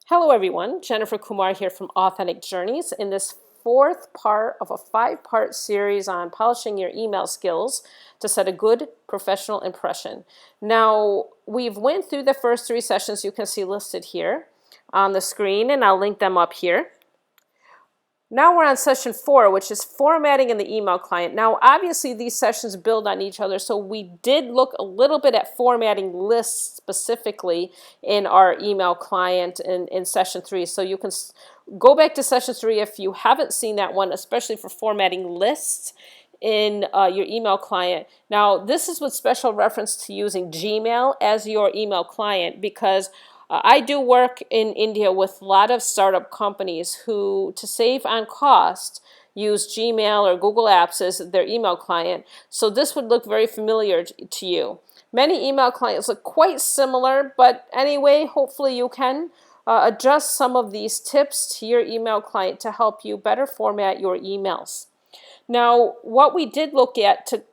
Hello everyone, Jennifer Kumar here from Authentic Journeys in this fourth part of a five-part series on polishing your email skills to set a good professional impression. Now, we've went through the first three sessions you can see listed here on the screen, and I'll link them up here. Now we're on session 4, which is formatting in the email client. Now, obviously, these sessions build on each other, so we did look a little bit at formatting lists specifically in our email client in session 3. So you can go back to session 3 if you haven't seen that one, especially for formatting lists in your email client. Now, this is with special reference to using Gmail as your email client because I do work in India with a lot of startup companies who, to save on cost, use Gmail or Google Apps as their email client. So this would look very familiar to you. Many email clients look quite similar, but anyway, hopefully you can adjust some of these tips to your email client to help you better format your emails. Now, what we did look at to,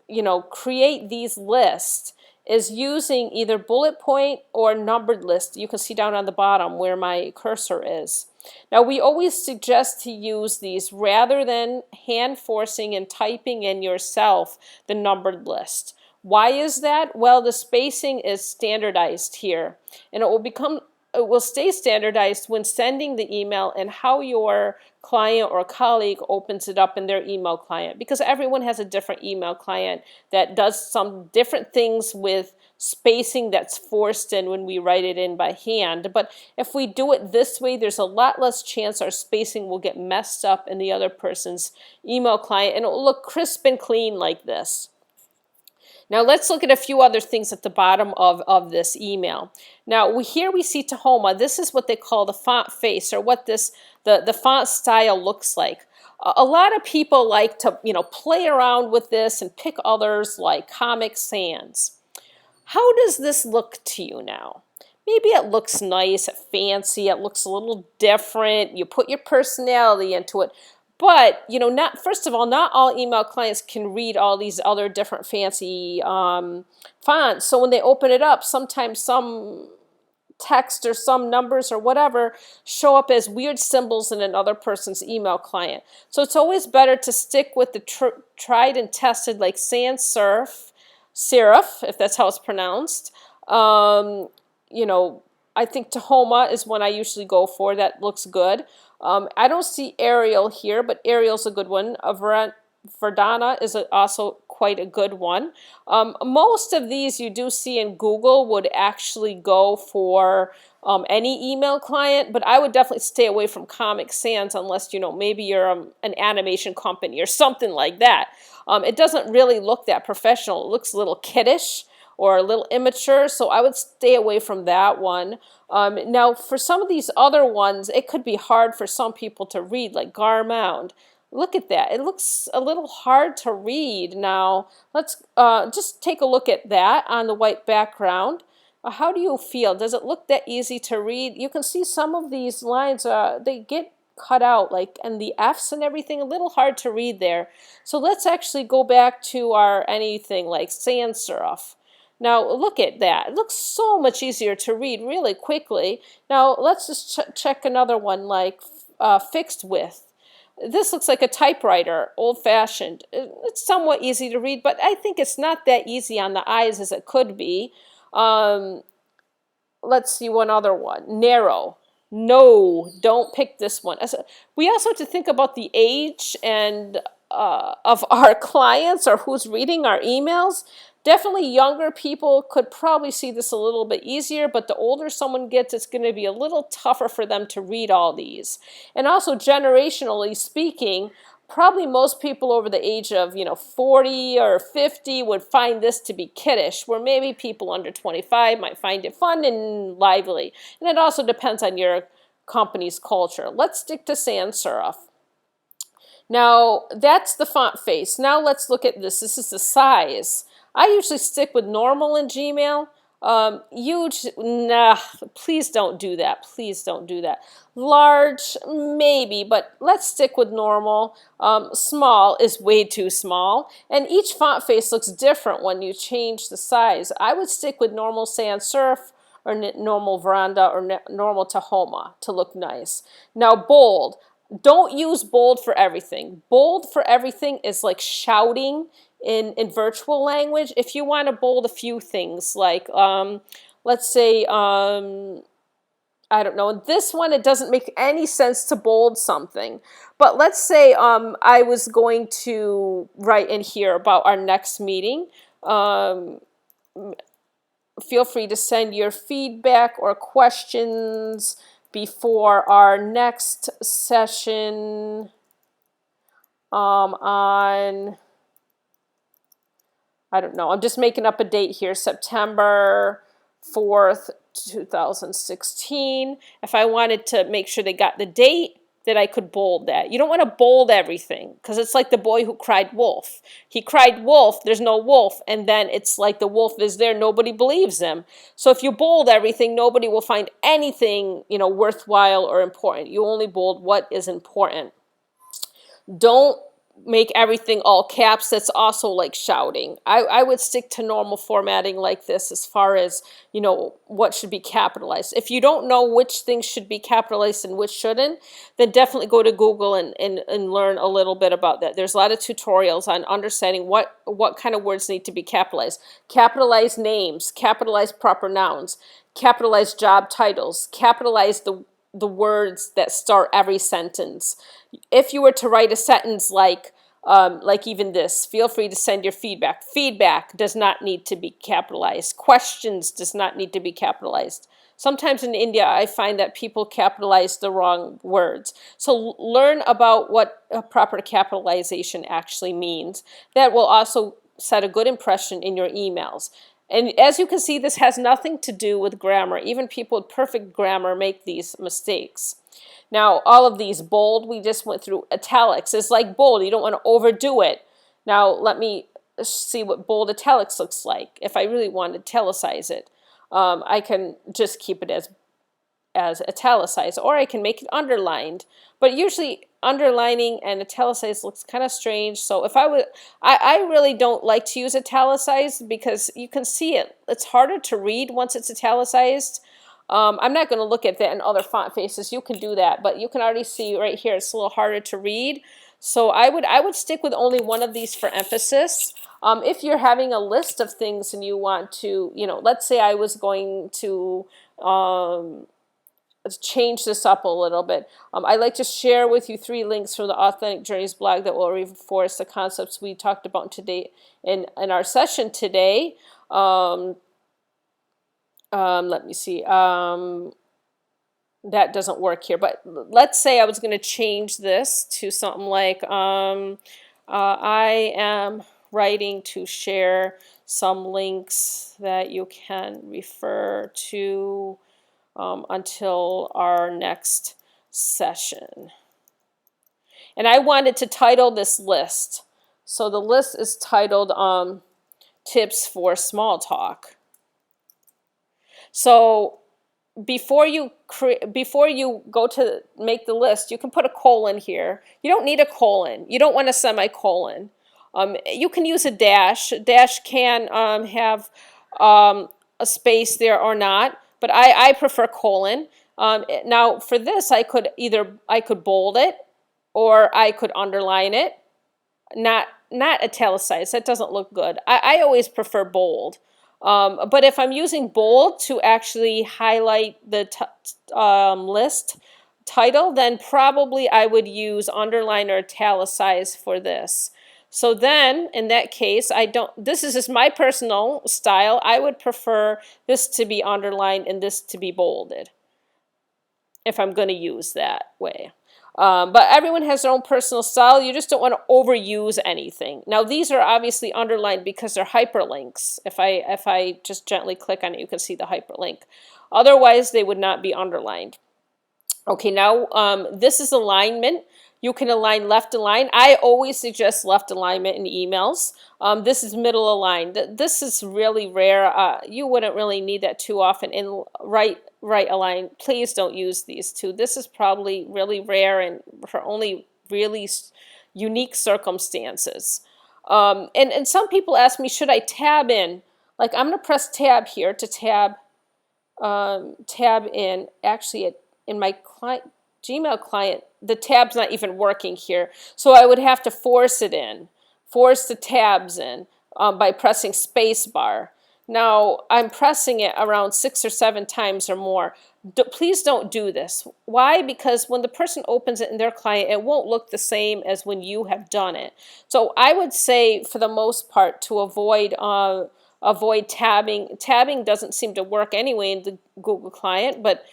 create these lists is using either bullet point or numbered list. You can see down on the bottom where my cursor is. Now, we always suggest to use these rather than hand forcing and typing in yourself the numbered list. Why is that? Well, the spacing is standardized here, and it will stay standardized when sending the email and how your client or colleague opens it up in their email client, because everyone has a different email client that does some different things with spacing that's forced in when we write it in by hand. But if we do it this way, there's a lot less chance our spacing will get messed up in the other person's email client, and it will look crisp and clean like this. Now let's look at a few other things at the bottom of this email. Now here we see Tahoma. This is what they call the font face, or what the font style looks like. A lot of people like to play around with this and pick others like Comic Sans. How does this look to you now? Maybe it looks nice, fancy, it looks a little different, you put your personality into it. But, first of all, not all email clients can read all these other different fancy fonts. So when they open it up, sometimes some text or some numbers or whatever show up as weird symbols in another person's email client. So it's always better to stick with the tried and tested, like Sans Serif, if that's how it's pronounced. I think Tahoma is one I usually go for. That looks good. I don't see Arial here, but Arial's a good one. Verdana is also quite a good one. Most of these you do see in Google would actually go for any email client, but I would definitely stay away from Comic Sans unless, maybe you're an animation company or something like that. It doesn't really look that professional. It looks a little kiddish or a little immature, so I would stay away from that one. Now, for some of these other ones, it could be hard for some people to read, like Garmound. Look at that. It looks a little hard to read. Now, let's just take a look at that on the white background. How do you feel? Does it look that easy to read? You can see some of these lines, they get cut out, like, and the F's and everything, a little hard to read there. So let's actually go back to our anything like Sans Serif. Now look at that. It looks so much easier to read really quickly. Now let's just check another one like fixed width. This looks like a typewriter, old-fashioned. It's somewhat easy to read, but I think it's not that easy on the eyes as it could be. Let's see one other one. Narrow. No, don't pick this one. We also have to think about the age and of our clients or who's reading our emails. Definitely younger people could probably see this a little bit easier, but the older someone gets, it's going to be a little tougher for them to read all these. And also, generationally speaking, probably most people over the age of 40 or 50 would find this to be kiddish, where maybe people under 25 might find it fun and lively. And it also depends on your company's culture. Let's stick to Sans Serif. Now, that's the font face. Now let's look at this. This is the size. I usually stick with normal in Gmail. Huge, nah, please don't do that. Please don't do that. Large, maybe, but let's stick with normal. Small is way too small. And each font face looks different when you change the size. I would stick with normal sans serif or normal Verdana or normal Tahoma to look nice. Now bold. Don't use bold for everything. Bold for everything is like shouting in virtual language. If you want to bold a few things, like let's say, I don't know, in this one it doesn't make any sense to bold something. But let's say I was going to write in here about our next meeting. Feel free to send your feedback or questions before our next session on, I don't know, I'm just making up a date here, September 4th, 2016. If I wanted to make sure they got the date, that I could bold that. You don't want to bold everything, because it's like the boy who cried wolf. He cried wolf, there's no wolf, and then it's like the wolf is there, nobody believes him. So if you bold everything, nobody will find anything, worthwhile or important. You only bold what is important. Don't make everything all caps. That's also like shouting. I would stick to normal formatting like this as far as, what should be capitalized. If you don't know which things should be capitalized and which shouldn't, then definitely go to Google and learn a little bit about that. There's a lot of tutorials on understanding what kind of words need to be capitalized. Capitalize names, capitalize proper nouns, capitalize job titles, capitalize the words that start every sentence. If you were to write a sentence like even this, feel free to send your feedback. Feedback does not need to be capitalized. Questions does not need to be capitalized. Sometimes in India, I find that people capitalize the wrong words. So learn about what a proper capitalization actually means. That will also set a good impression in your emails. And as you can see, this has nothing to do with grammar. Even people with perfect grammar make these mistakes. Now, all of these bold, we just went through. Italics is like bold. You don't want to overdo it. Now, let me see what bold italics looks like. If I really want to italicize it, I can just keep it as italicized, or I can make it underlined. But usually underlining and italicized looks kind of strange. So if I really don't like to use italicized, because you can see it. It's harder to read once it's italicized. I'm not going to look at that in other font faces. You can do that, but you can already see right here it's a little harder to read. So I would stick with only one of these for emphasis. If you're having a list of things and you want to, let's say I was going to change this up a little bit. I'd like to share with you 3 links from the Authentic Journeys blog that will reinforce the concepts we talked about today in our session today. Let me see. That doesn't work here, but let's say I was going to change this to something like, I am writing to share some links that you can refer to until our next session. And I wanted to title this list. So the list is titled Tips for Small Talk. So before you go to make the list, you can put a colon here. You don't need a colon. You don't want a semicolon. You can use a dash. A dash can have a space there or not, but I prefer colon. Now for this, I could bold it, or I could underline it. Not italicize. That doesn't look good. I always prefer bold. But if I'm using bold to actually highlight the list title, then probably I would use underline or italicize for this. So then, in that case, this is just my personal style. I would prefer this to be underlined and this to be bolded if I'm going to use that way. But everyone has their own personal style. You just don't want to overuse anything. Now, these are obviously underlined because they're hyperlinks. If I just gently click on it, you can see the hyperlink. Otherwise, they would not be underlined. Okay, now this is alignment. You can align left align. I always suggest left alignment in emails. This is middle aligned. This is really rare. You wouldn't really need that too often. In right align, please don't use these two. This is probably really rare and for only really unique circumstances. And some people ask me, should I tab in? Like, I'm going to press tab here to tab tab in, actually in my Gmail client, the tab's not even working here. So I would have to force the tabs in by pressing space bar. Now I'm pressing it around 6 or 7 times or more. Please don't do this. Why? Because when the person opens it in their client, it won't look the same as when you have done it. So I would say, for the most part, to avoid tabbing. Tabbing doesn't seem to work anyway in the Google client, but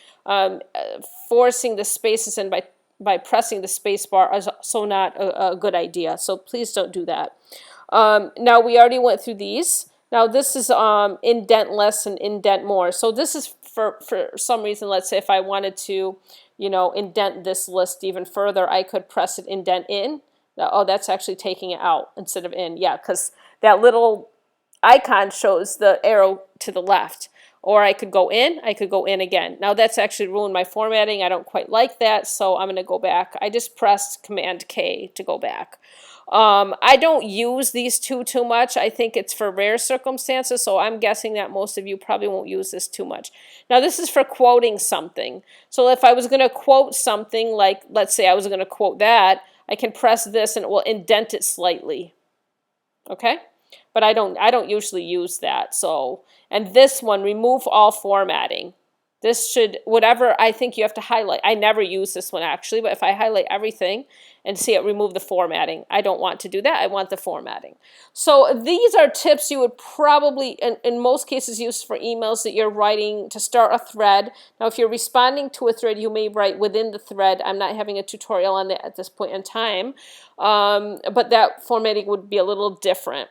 forcing the spaces in by pressing the space bar is also not a good idea. So please don't do that. Now we already went through these. Now this is indent less and indent more. So this is for some reason, let's say if I wanted to, indent this list even further, I could press it indent in. Oh, that's actually taking it out instead of in. Yeah, because that little icon shows the arrow to the left. Or I could go in again. Now that's actually ruined my formatting. I don't quite like that, so I'm going to go back. I just pressed Command K to go back. I don't use these two too much. I think it's for rare circumstances, so I'm guessing that most of you probably won't use this too much. Now this is for quoting something. So if I was going to quote something, like let's say I was going to quote that, I can press this and it will indent it slightly. Okay? But I don't usually use that. So, and this one, remove all formatting. This should, whatever I think you have to highlight. I never use this one actually, but if I highlight everything and see it remove the formatting, I don't want to do that. I want the formatting. So these are tips you would probably, in most cases, use for emails that you're writing to start a thread. Now, if you're responding to a thread, you may write within the thread. I'm not having a tutorial on that at this point in time, but that formatting would be a little different.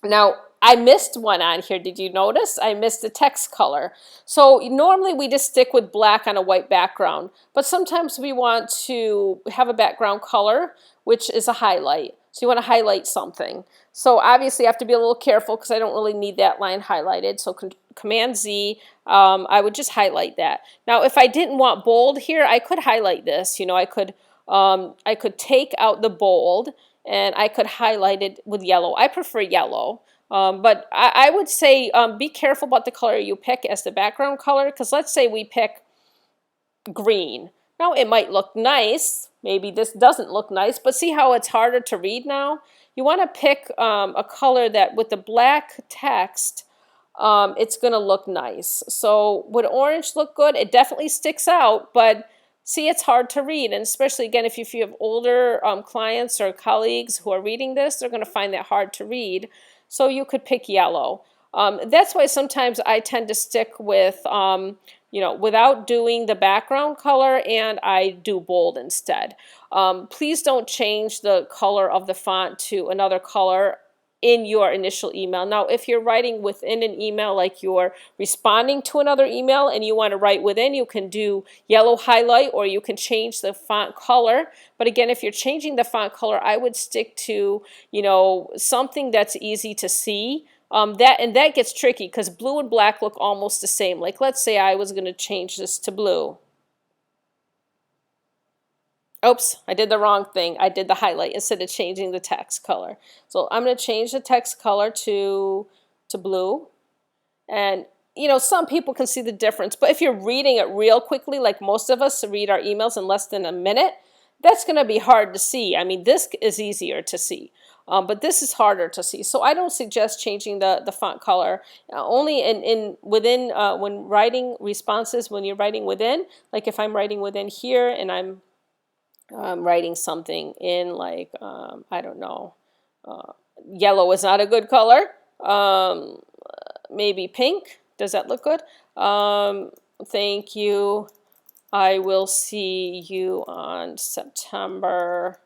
Now, I missed one on here. Did you notice? I missed the text color. So normally we just stick with black on a white background, but sometimes we want to have a background color, which is a highlight. So you want to highlight something. So obviously you have to be a little careful because I don't really need that line highlighted. So Command Z, I would just highlight that. Now, if I didn't want bold here, I could highlight this. I could take out the bold and I could highlight it with yellow. I prefer yellow, but I would say be careful about the color you pick as the background color, because let's say we pick green. Now it might look nice. Maybe this doesn't look nice, but see how it's harder to read now? You want to pick a color that with the black text, it's going to look nice. So would orange look good? It definitely sticks out, but see, it's hard to read, and especially, again, if you have older clients or colleagues who are reading this, they're going to find that hard to read. So you could pick yellow. That's why sometimes I tend to stick with, without doing the background color, and I do bold instead. Please don't change the color of the font to another color in your initial email. Now, if you're writing within an email, like you're responding to another email and you want to write within, you can do yellow highlight, or you can change the font color. But again, if you're changing the font color, I would stick to, something that's easy to see. That gets tricky because blue and black look almost the same. Like let's say I was going to change this to blue. Oops, I did the wrong thing. I did the highlight instead of changing the text color. So I'm going to change the text color to blue. And, some people can see the difference. But if you're reading it real quickly, like most of us read our emails in less than a minute, that's going to be hard to see. I mean, this is easier to see. But this is harder to see. So I don't suggest changing the font color. Only within when writing responses, when you're writing within, like if I'm writing within here and I'm writing something in like, I don't know, yellow is not a good color. Maybe pink. Does that look good? Thank you. I will see you on September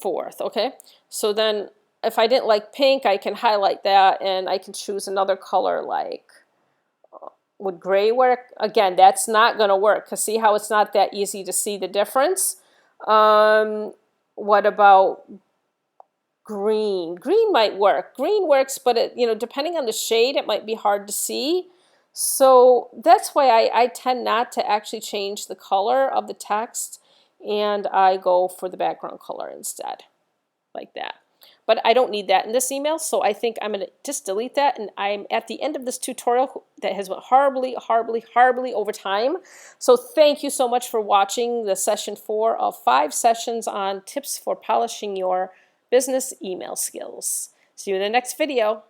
4th. Okay. So then if I didn't like pink, I can highlight that and I can choose another color like, would gray work? Again, that's not going to work because see how it's not that easy to see the difference? What about green? Green might work. Green works, but depending on the shade, it might be hard to see. So that's why I tend not to actually change the color of the text, and I go for the background color instead, like that. but I don't need that in this email, so I think I'm going to just delete that, and I'm at the end of this tutorial that has went horribly over time. So thank you so much for watching the session 4 of 5 sessions on tips for polishing your business email skills. See you in the next video.